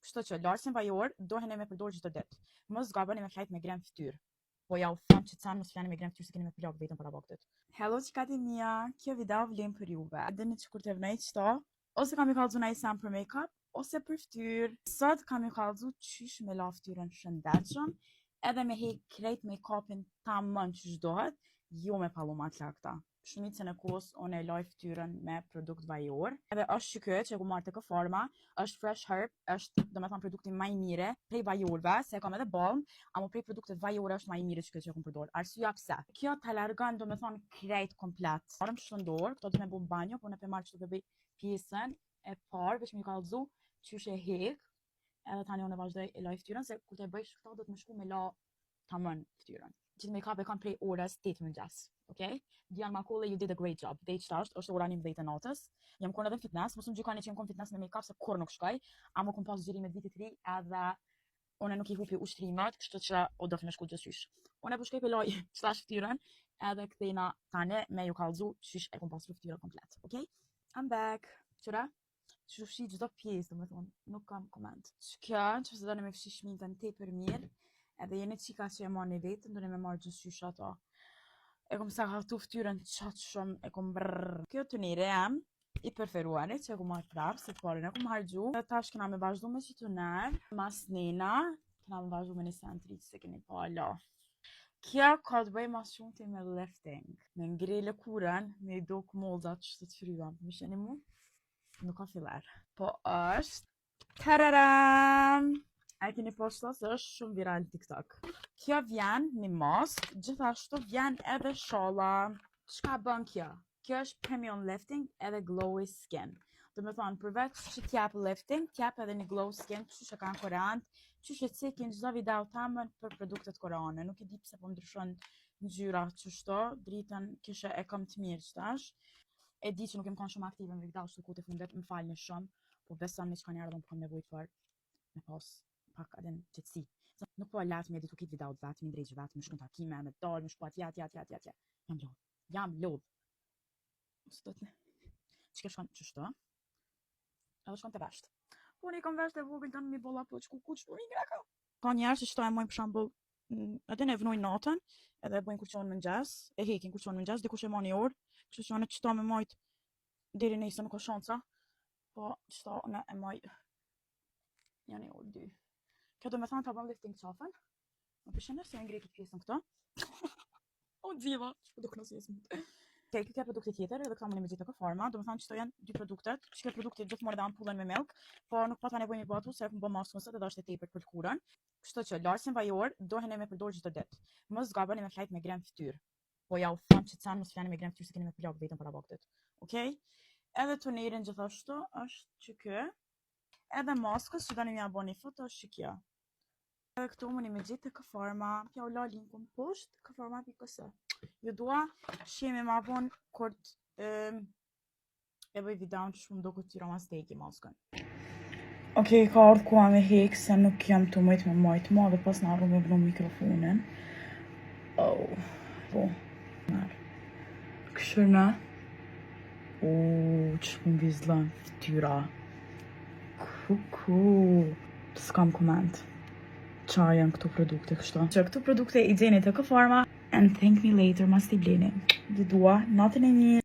Kështu që larsin bajor dohen e me përdor çdo ditë. Mos zgabani me flajt me krem fytyrë. Po ja u them që can mos flani me krem fytyrë se keni me plak vetëm para vaktit. Hello çikati mia, kjo video vlen për juve. Dini që kur të vnoj çto, ose kam i kallzu një sam për make-up, ose për fytyrë. Sot kam i kallzu qysh me la fytyrën shëndetshëm, edhe me hek krejt make-upin tamam çysh dohet, jo me palluma të lakta. Shumicën e kohës unë e laj fytyrën me produkt vajor. Edhe është që kjo që e ku marrë të kë forma, është Fresh Herb, është domethënë produkti më i mire prej vajorve, se kam edhe balm, ama prej produktet vajore është më i mire që kjo që e kum përdor. Arsyeja pse? Kjo ta largon domethënë krejt komplet. Marrëm shëndor, këto do me bu banjo, po ne pe marrë që të bëj pjesën e parë, veç më kallzu qysh e hek. Edhe tani unë vazhdoj e laj fytyrën, se kur të bëjsh këto do të më shku me la tamam fytyrën. Gjithë make-up e kam prej orës 8 mëngjes. Okay? Dian Makolle, you did a great job. Dej qëta është ora 11 e natës. Jam konë edhe në fitness, mos më gjykoni që jam konë fitness me make-up se kur nuk shkoj, ama kom pas gjërimet vitit të ri edhe unë nuk i hupi ushtrimet, kështu që o do të më shku gjithçysh. Unë po shkoj pe loj qëtash fytyrën, edhe kthena tani me ju kallzu qysh e kom pasur fytyrën komplet. Okay? I'm back. Qëra? Që fshi çdo pjesë, domethënë, nuk kam koment. Kjo, nëse doni me fshi shminkën tepër mirë, edhe jeni çika që e marrni vetëm, doni me marrë gjithçysh ato. E kom sa haftu fytyrën qatë shumë, e kom brrrr. Kjo tunere jam i preferuarit që e kom marrë prapë, se të parën e kom hargju. Dhe tash kena me vazhdu me që tuner, mas nena, kena me vazhdu me një sentrit se keni pa la. Kjo ka të bëj mas shumë të me lifting. Me ngri lëkurën, me i dok moldat që të fryam. Më sheni mu? Nuk ka fillar. Po është... Tararam! E keni posto se është shumë viral TikTok. Kjo vjen një mask, gjithashtu vjen edhe shalla. Çka bën kjo? Kjo është premium lifting edhe glowy skin. Do me thonë, përveç që t'jap lifting, t'jap edhe një glow skin, që që kanë koreant, që që cikin çdo video tamën për produktet koreane. Nuk e di pse po ndryshon ngjyra qështo, dritën kishe e kam të mirë qëtash. E di që nuk jem kanë shumë aktive në video, shtu ku të fundet më falni shumë, po besam një që kanë ardhën po kam nevojt për me pas pak adin qëtësi. Nuk po latë me editu kitë videot vetë, me ndrejgjë vetë, me shkën takime, me dalë, me shkuat, ja. Jam lodh. Së të të që ke shkon qështo? Edhe shkon të veshtë. Po një kam veshtë e vogël të në mi bolla po qku kuq po mi greka. Ka njerë që shto e mojnë për shambull, edhe ne vnojnë natën, edhe bojnë kurqonë mëngjes, e hekin kurqonë mëngjes, dikush e ma një orë, kështu që anë qëta me majt deri nejse nuk ka shanca, po qëta anë e maj janë e orë 2. Kjo do me thanë të bën lifting qafën, më përshënë se e ngrejtë pjesën këto. O, dziva, që do kënësi jesë mund. Kjo ka produkte tjetër, edhe këta më një me gjithë të forma, do me thanë që to janë 2 produktet, që kjo produkte gjithmonë edhe ampullen me milk, po nuk pata nevoj me batu, se e bë maskënësët edhe është e tepër për kurën. Kështu që larsin bajor dohen e me përdor çdo ditë. Mos zgabani me flajt me krem fytyrë. Po ja u them që can mos flani me krem fytyrë se keni me plak vetëm para vaktit. Okay? Edhe tunerin gjithashtu është që ky. Edhe maskës që doni m'ja bëni foto është që kjo. Edhe këtu më një me gjithë të këforma, pja u la linkun poshtë, këforma.ks. Ju dua shemi ma bon kort e bëj videon që shumë do këtë tyra ma steki maskën. Okej, ka ardhë kua me hek se nuk jam të mëjt me majt ma dhe pas në arru me vlu mikrofonin. Oh, po. Këshërna. Që shpun vizlan fytyra. Kuku. S'kam koment. Qa janë këtu produkte kështu. Që këtu produkte i gjeni të këforma. And thank me later, mas t'i bleni. Dhe dua, natën e mirë.